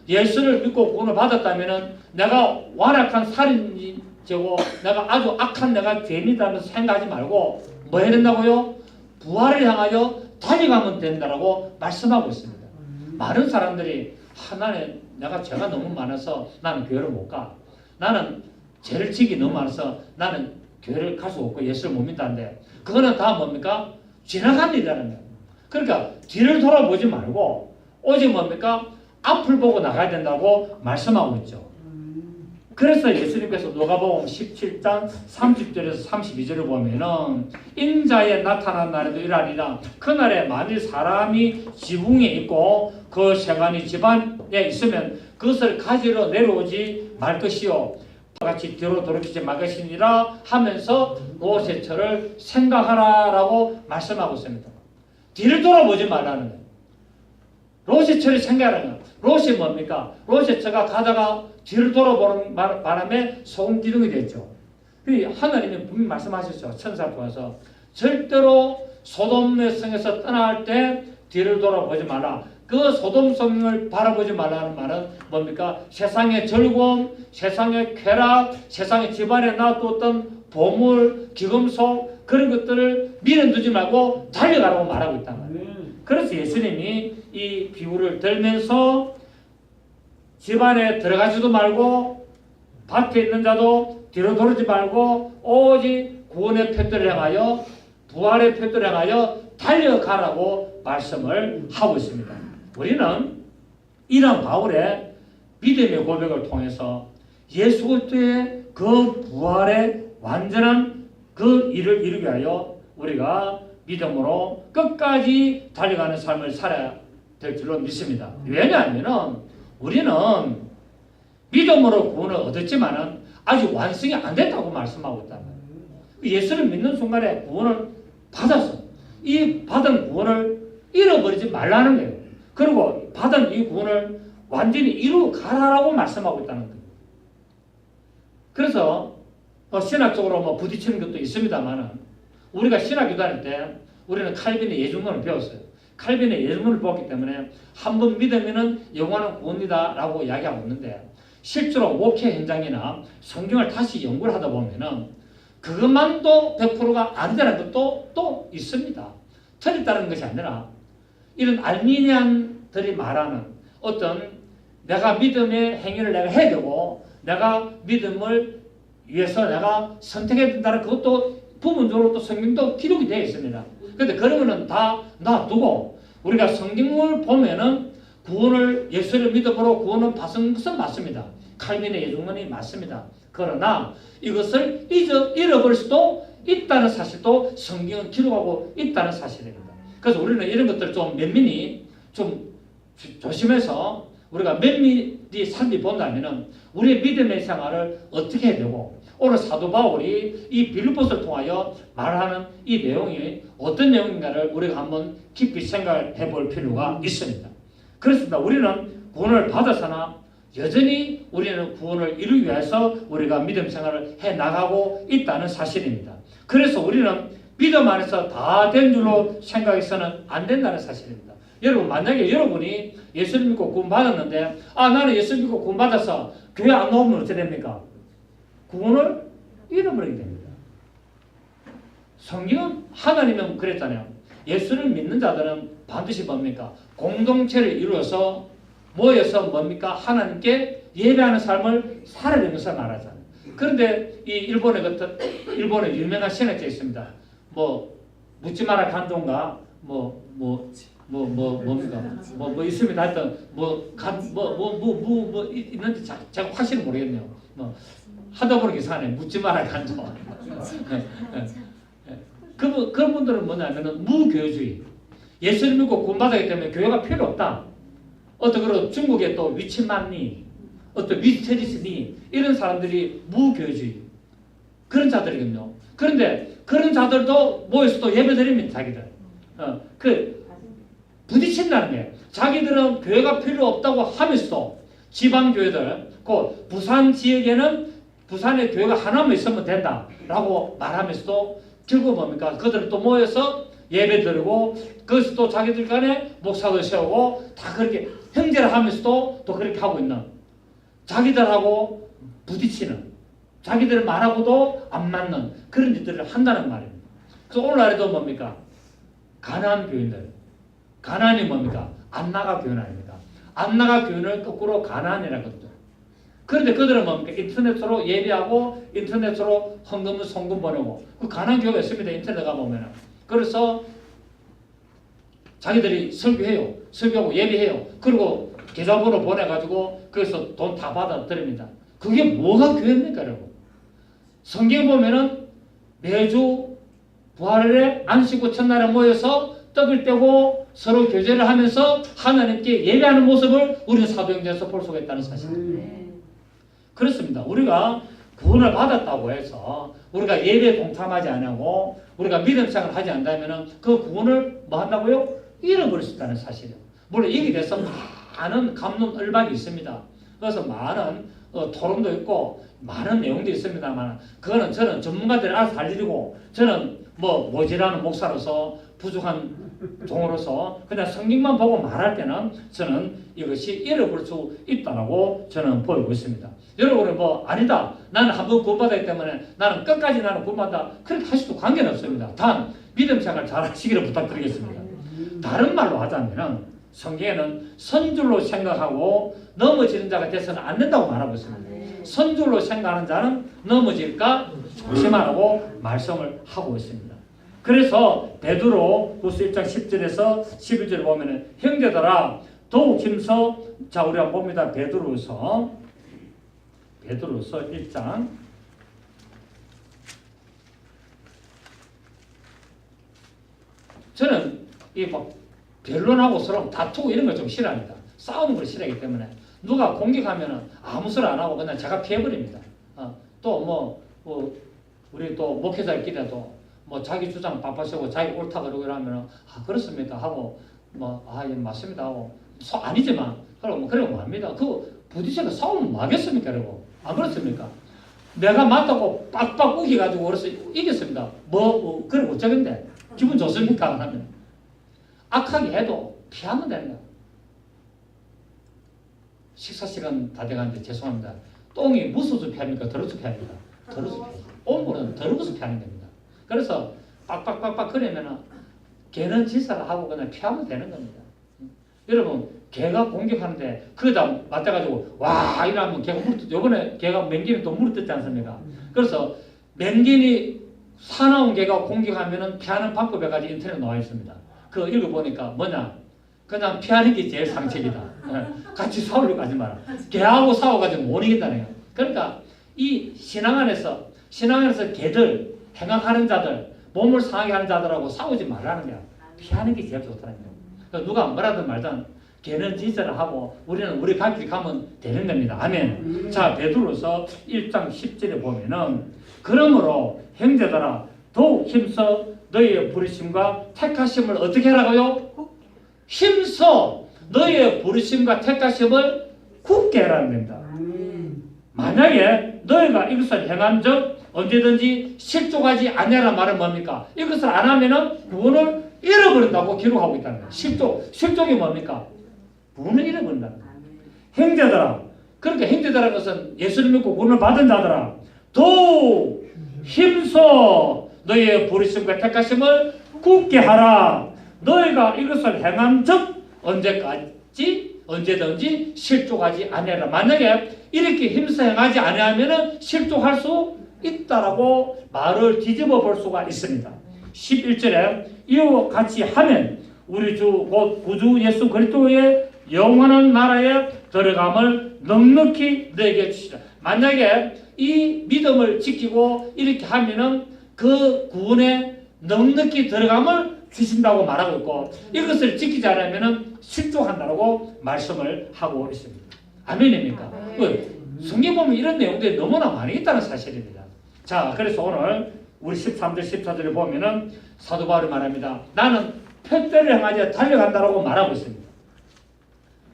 예수를 믿고 구원을 받았다면 내가 완악한 살인죄고 내가 아주 악한 내가 죄인이라는 생각하지 말고 뭐 해야 된다고요? 부활을 향하여 달려가면 된다라고 말씀하고 있습니다. 많은 사람들이 하나님 내가 죄가 너무 많아서 나는 교회를 못 가. 나는 죄를 지기 너무 많아서 나는 교회를 갈 수 없고 예수를 못 믿다는데 그거는 다 뭡니까? 지나간 일이라는 거예요. 그러니까 뒤를 돌아보지 말고 오직 뭡니까? 앞을 보고 나가야 된다고 말씀하고 있죠. 그래서 예수님께서 누가복음 17장 30절에서 32절을 보면은 인자에 나타난 날에도 이러하리라. 그날에 만일 사람이 지붕에 있고 그 세관이 집안에 있으면 그것을 가지러 내려오지 말 것이요 같이 뒤로 돌이키지 말 것이니라 하면서 로세처를 생각하라라고 말씀하고 있습니다. 뒤를 돌아보지 말라는 거예요. 로세처를 생각하라는 거예요. 로세 뭡니까? 로세처가 가다가 뒤를 돌아보는 바람에 소금 기둥이 됐죠. 하나님이 분명히 말씀하셨죠. 천사를 통해서 절대로 소돔의 성에서 떠날 때 뒤를 돌아보지 말라. 그 소돔 성을 바라보지 말라는 말은 뭡니까? 세상의 즐거움, 세상의 쾌락, 세상의 집안에 놔뒀던 보물, 기금속 그런 것들을 미련두지 말고 달려가라고 말하고 있단 말이에요. 그래서 예수님이 이 비유를 들면서 집안에 들어가지도 말고 밖에 있는 자도 뒤로 돌지 말고 오직 구원의 표들을 향하여 부활의 표들을 향하여 달려가라고 말씀을 하고 있습니다. 우리는 이런 바울의 믿음의 고백을 통해서 예수 그리스도의 그 부활의 완전한 그 일을 이루기 위하여 우리가 믿음으로 끝까지 달려가는 삶을 살아야 될 줄로 믿습니다. 왜냐하면 우리는 믿음으로 구원을 얻었지만은 아직 완성이 안 됐다고 말씀하고 있단 말이에요. 예수를 믿는 순간에 구원을 받았어. 이 받은 구원을 잃어버리지 말라는 거예요. 그리고 받은 이 구원을 완전히 이루어 가라라고 말씀하고 있다는 거예요. 그래서 신학적으로 부딪히는 것도 있습니다만은 우리가 신학 기도 할 때 우리는 칼빈의 예중론을 배웠어요. 칼빈의 예문을 보았기 때문에 한 번 믿으면 영원한 구원이다라고 이야기하고 있는데 실제로 목회 현장이나 성경을 다시 연구를 하다 보면은 그것만도 100%가 아니다라는 것도 또 있습니다. 틀렸다는 것이 아니라 이런 알미니안들이 말하는 어떤 내가 믿음의 행위를 내가 해야 되고 내가 믿음을 위해서 내가 선택해야 된다는 그것도 부분적으로 또 성경도 기록이 되어 있습니다. 그런데 그런 거는 다 놔두고 우리가 성경을 보면은 구원을 예수를 믿음으로 구원을 받은 것은 맞습니다. 칼빈의 예증론이 맞습니다. 그러나 이것을 잃어버릴 수도 있다는 사실도 성경은 기록하고 있다는 사실입니다. 그래서 우리는 이런 것들 좀 면밀히 좀 조심해서 우리가 면밀히 살펴본다면은 우리의 믿음의 생활을 어떻게 해야 되고 오늘 사도 바울이 이 빌립보서를 통하여 말하는 이 내용이 어떤 내용인가를 우리가 한번 깊이 생각해 볼 필요가 있습니다. 그렇습니다. 우리는 구원을 받아서나 여전히 우리는 구원을 이루기 위해서 우리가 믿음 생활을 해 나가고 있다는 사실입니다. 그래서 우리는 믿음 안에서 다 된 줄로 생각해서는 안 된다는 사실입니다. 여러분 만약에 여러분이 예수를 믿고 구원 받았는데 나는 예수 믿고 구원 받아서 교회 안 나오면 어떻게 됩니까? 구원을 잃어버리게 됩니다. 성경은 하나님은 그랬잖아요. 예수를 믿는 자들은 반드시 뭡니까? 공동체를 이루어서 모여서 뭡니까? 하나님께 예배하는 삶을 살아야 되는 것을 말하잖아요. 그런데 이 일본의 유명한 신학자 있습니다. 묻지 마라 간종가 뭡니까? 있습니다. 하여튼 있는지 제가 확실히 모르겠네요. 하다 보니 이상하네. 묻지 마라 간종. 그런 분들은 뭐냐면은 무교주의. 예수를 믿고 구원받았기 때문에 교회가 필요 없다. 그리고 중국의 또 위치만리, 위스테리스니 이런 사람들이 무교주의 그런 자들이거든요. 그런데 그런 자들도 모여서 또 예배드립니다. 자기들. 부딪힌다는 게 자기들은 교회가 필요 없다고 하면서도 지방 교회들, 그 부산 지역에는 부산에 교회가 하나만 있으면 된다라고 말하면서도 결국 뭡니까? 그들은 또 모여서 예배 드리고 거기서 또 자기들 간에 목사도 세우고 다 그렇게 형제를 하면서도 또 그렇게 하고 있는 자기들하고 부딪히는 자기들 말하고도 안 맞는 그런 일들을 한다는 말입니다. 그래서 오늘날에도 뭡니까? 가나안 교인들. 가나안이 뭡니까? 안나가 교인 아닙니까? 안나가 교인을 거꾸로 가나안이라고 하거든요. 그런데 그들은 뭡니까? 인터넷으로 예배하고 인터넷으로 헌금, 송금 보내고 그 가나안 교회가 있습니다. 인터넷 가보면은. 그래서 자기들이 설교하고 예배해요. 그리고 계좌번호 보내가지고 거기서 돈 다 받아들입니다. 그게 뭐가 교회입니까, 여러분? 성경에 보면은 매주 부활의 안식구 첫날에 모여서 떡을 떼고 서로 교제를 하면서 하나님께 예배하는 모습을 우리는 사도행전에서 볼 수가 있다는 사실입니다. 그렇습니다. 우리가 구원을 받았다고 해서 우리가 예배에 동참하지 않고 우리가 믿음 생활을 하지 않는다면 그 구원을 뭐 한다고요? 잃어버릴 수 있다는 사실이에요. 물론 여기 대해서 많은 갑론을박이 있습니다. 그래서 많은 토론도 있고 많은 내용도 있습니다만 그거는 저는 전문가들이 알아서 할 일이고 저는 모질하는 목사로서 부족한 종으로서 그냥 성경만 보고 말할 때는 저는 이것이 잃어버릴 수 있다고 저는 보이고 있습니다. 여러분은 아니다. 나는 한번 구원받았기 때문에 나는 끝까지 나는 구원받다. 그렇게 하셔도 관계는 없습니다. 단 믿음 생활 잘 하시기를 부탁드리겠습니다. 다른 말로 하자면 성경에는 선줄로 생각하고 넘어지는 자가 돼서는 안 된다고 말하고 있습니다. 선줄로 생각하는 자는 넘어질까 조심하라고 말씀을 하고 있습니다. 그래서 베드로 후서 1장 10절에서 11절을 보면 형제들아 더욱 힘써 자 우리 한번 봅니다. 베드로서 1장 저는 이 변론하고 서로 다투고 이런 걸 좀 싫어합니다. 싸우는 걸 싫어하기 때문에 누가 공격하면은 아무 소리 안 하고 그냥 제가 피해버립니다. 우리 또 목회자끼리도 자기 주장 바빠시고 자기 옳다 그러고 이러면 그렇습니까 하고 예 맞습니다 하고 아니지만 그러면 합니다. 부딪혀서 싸우면 뭐 하겠습니까 여러분? 안 그렇습니까? 내가 맞다고 빡빡 우기가지고 그래서 이겼습니다. 그래 어쩌겠는데 기분 좋습니까? 하면 악하게 해도 피하면 되는 거야. 식사 시간 다 돼가는데 죄송합니다. 똥이 무서워서 피합니까? 더러워서 피합니까? 더러워서 피하지. 옴물은 더러워서 피하는 겁니다. 그래서 빡빡빡빡 그러면은 개는 질사를 하고 그냥 피하면 되는 겁니다. 여러분 개가 공격하는데 그러다 맞대가지고 와 이러면 개가 물어뜯 요번에 개가 맹견이 또 물어뜯지 않습니까? 그래서 맹견이 사나운 개가 공격하면은 피하는 방법에 가지 인터넷에 나와 있습니다. 그거 읽어보니까 뭐냐? 그냥 피하는 게 제일 상책이다. 같이 싸우려고 하지 마라. 개하고 싸워가지고 못 이긴다는 거야. 그러니까 이 신앙 안에서 개들, 행악하는 자들, 몸을 상하게 하는 자들하고 싸우지 말라는 거야. 피하는 게 제일 좋다는 거야. 그러니까 누가 뭐라든 말든 개는 지지를 하고 우리는 우리 갈 길 가면 되는 겁니다. 아멘. 자, 베드로서 1장 10절에 보면은 그러므로 형제들아 더욱 힘써 너희의 부르심과 택하심을 어떻게 하라고요? 힘써 너희의 부르심과 택하심을 굳게 하라는 겁니다. 만약에 너희가 이것을 행한 적 언제든지 실족하지 아니하라 말은 뭡니까? 이것을 안 하면은 구원을 잃어버린다고 기록하고 있다는 거예요. 실족이 뭡니까? 구원을 잃어버린다는 거예요. 형제들아, 그러니까 형제들라는 것은 예수를 믿고 구원을 받은 자들아 더욱 힘써 너희의 부르심과 택하심을 굳게 하라. 너희가 이것을 행한 적 언제든지 실족하지 아니하라. 만약에 이렇게 힘써 행하지 아니하면 실족할 수 있다라고 말을 뒤집어 볼 수가 있습니다. 11절에 이와 같이 하면 우리 주 곧 구주 예수 그리스도의 영원한 나라에 들어감을 넉넉히 너에게 주시라. 만약에 이 믿음을 지키고 이렇게 하면은 그 구원에 넉넉히 들어감을 주신다고 말하고 있고 이것을 지키지 않으면 실족한다고 말씀을 하고 있습니다. 아멘입니까? 성경 보면 이런 내용들이 너무나 많이 있다는 사실입니다. 자, 그래서 오늘 우리 13절 14절에 보면은 사도 바울이 말합니다. 나는 표대를 향하여 달려간다라고 말하고 있습니다.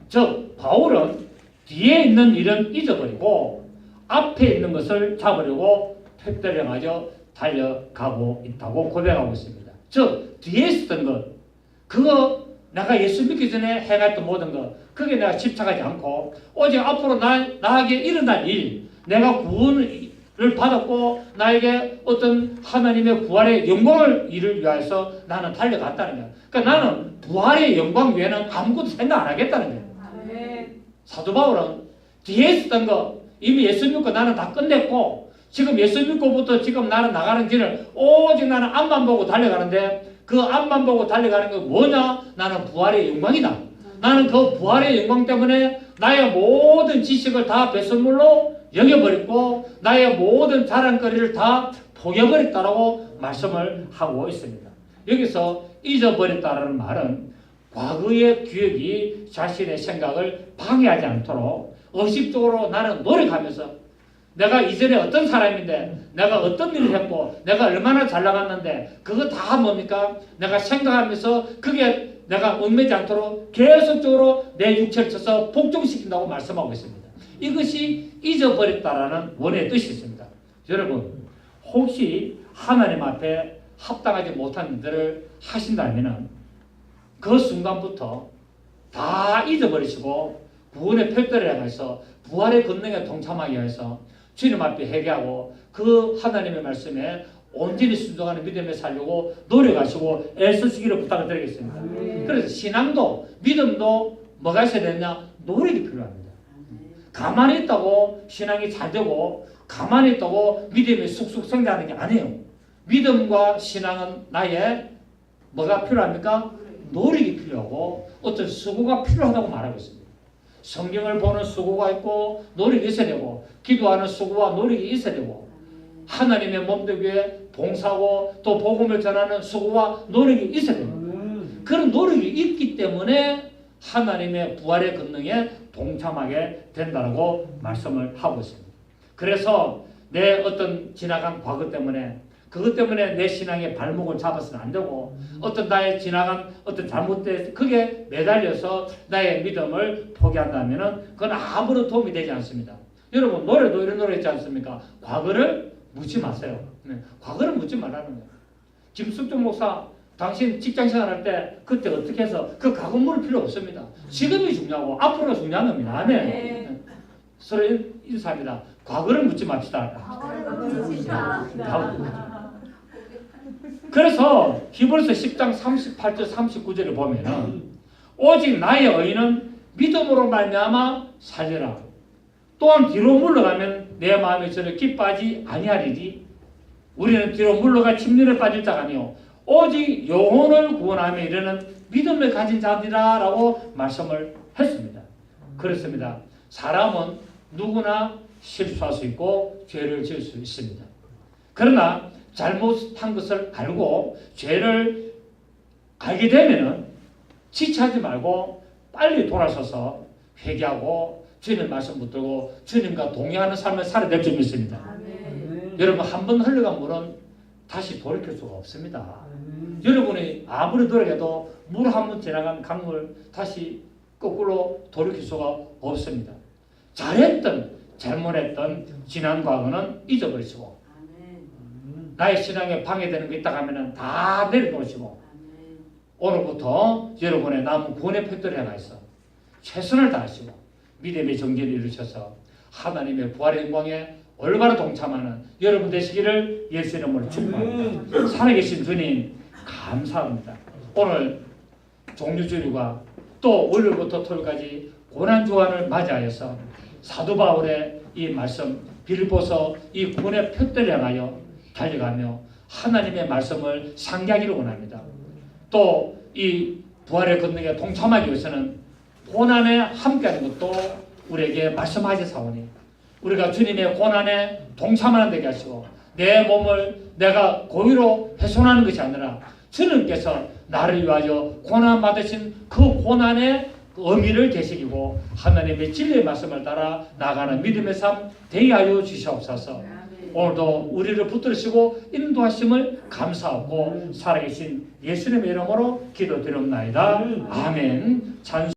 즉 바울은 뒤에 있는 일은 잊어버리고 앞에 있는 것을 잡으려고 표대를 향하여 달려가고 있다고 고백하고 있습니다. 즉 뒤에 있었던 것 그거 내가 예수 믿기 전에 행했던 모든 것 그게 내가 집착하지 않고 오직 앞으로 나에게 일어날 일 내가 구원을 받았고 나에게 어떤 하나님의 부활의 영광을 이를 위해서 나는 달려갔다는 거야. 그러니까 나는 부활의 영광 외에는 아무것도 생각 안 하겠다는 거야. 사도 바울은 뒤에 있었던 거 이미 예수 믿고 나는 다 끝냈고 지금 예수 믿고부터 지금 나는 나가는 길을 오직 나는 앞만 보고 달려가는데 그 앞만 보고 달려가는 게 뭐냐? 나는 부활의 영광이다. 나는 그 부활의 영광 때문에 나의 모든 지식을 다 배설물로 여겨버렸고 나의 모든 자랑거리를 다 포기해버렸다라고 말씀을 하고 있습니다. 여기서 잊어버렸다라는 말은 과거의 기억이 자신의 생각을 방해하지 않도록 의식적으로 나는 노력하면서 내가 이전에 어떤 사람인데 내가 어떤 일을 했고 내가 얼마나 잘 나갔는데 그거 다 뭡니까? 내가 생각하면서 그게 내가 얽매지 않도록 계속적으로 내 육체를 쳐서 복종시킨다고 말씀하고 있습니다. 이것이 잊어버렸다라는 원의 뜻이 있습니다. 여러분 혹시 하나님 앞에 합당하지 못한 일들을 하신다면 그 순간부터 다 잊어버리시고 구원의 표대를 향해서 부활의 권능에 동참하기 위해서 주님 앞에 회개하고 그 하나님의 말씀에 온전히 순종하는 믿음에 살려고 노력하시고 애쓰시기를 부탁을 드리겠습니다. 그래서 신앙도 믿음도 뭐가 있어야 되느냐? 노력이 필요합니다. 가만히 있다고 신앙이 잘 되고 가만히 있다고 믿음이 쑥쑥 성장하는 게 아니에요. 믿음과 신앙은 나의 뭐가 필요합니까? 노력이 필요하고 어떤 수고가 필요하다고 말하고 있습니다. 성경을 보는 수고가 있고 노력이 있어야 되고 기도하는 수고와 노력이 있어야 되고 하나님의 몸되기 위해 봉사하고 또 복음을 전하는 수고와 노력이 있어야 됩니다. 그런 노력이 있기 때문에 하나님의 부활의 권능에 동참하게 된다고 말씀을 하고 있습니다. 그래서 내 어떤 지나간 과거 때문에 그것 때문에 내 신앙의 발목을 잡아서는 안 되고 어떤 나의 지나간 어떤 잘못된 그게 매달려서 나의 믿음을 포기한다면 그건 아무런 도움이 되지 않습니다. 여러분 노래도 이런 노래 있지 않습니까? 과거를 묻지 마세요. 네. 과거를 묻지 말라는 거예요. 김숙종 목사 당신 직장 생활할 때 그때 어떻게 해서 그 과거 물을 필요 없습니다. 지금이 중요하고 앞으로가 중요한 겁니다. 아멘. 서로 인사합니다. 과거를 묻지 맙시다. 그래서 히브리서 10장 38절 39절을 보면은 오직 나의 의인은 믿음으로 말미암아 살리라. 또한 뒤로 물러가면 내 마음에 저를 기뻐하지 아니하리니 우리는 뒤로 물러가 침륜에 빠질 자가 아니요 오직 영혼을 구원하며 이르는 믿음을 가진 자들이라고 말씀을 했습니다. 그렇습니다. 사람은 누구나 실수할 수 있고 죄를 지을 수 있습니다. 그러나 잘못한 것을 알고 죄를 알게 되면은 지체하지 말고 빨리 돌아서서 회개하고 주님 말씀 붙들고 주님과 동행하는 삶을 살아낼 줄 믿습니다. 여러분 한 번 흘러간 물은 다시 돌이킬 수가 없습니다. 여러분이 아무리 노력해도 물 한 번 지나간 강물 다시 거꾸로 돌이킬 수가 없습니다. 잘했던 잘못했던 지난 과거는 잊어버리시고 나의 신앙에 방해되는 게 있다 하면 다 내려놓으시고 오늘부터 여러분의 남은 구원의 팩토리 하나 있어. 최선을 다하시고 믿음의 정진을 이루셔서 하나님의 부활의 영광에 올바로 동참하는 여러분 되시기를 예수 이름으로 축복합니다. 살아계신 주님 감사합니다. 오늘 종료주일과 또 월요일부터 토요일까지 고난주간을 맞이하여서 사도 바울의 이 말씀 빌립보서 이 구원의 표대를 향하여 달려가며 하나님의 말씀을 상기하기를 원합니다. 또 이 부활의 권능에 동참하기 위해서는 고난에 함께하는 것도 우리에게 말씀하시 사오니 우리가 주님의 고난에 동참하는 되게 하시고 내 몸을 내가 고의로 훼손하는 것이 아니라 주님께서 나를 위하여 고난 받으신 그 고난의 의미를 되새기고 하나님의 진리의 말씀을 따라 나가는 믿음의 삶 되게 하여 주시옵소서. 오늘도 우리를 붙들으시고 인도하심을 감사하고 살아계신 예수님의 이름으로 기도드립니다. 아멘. 찬송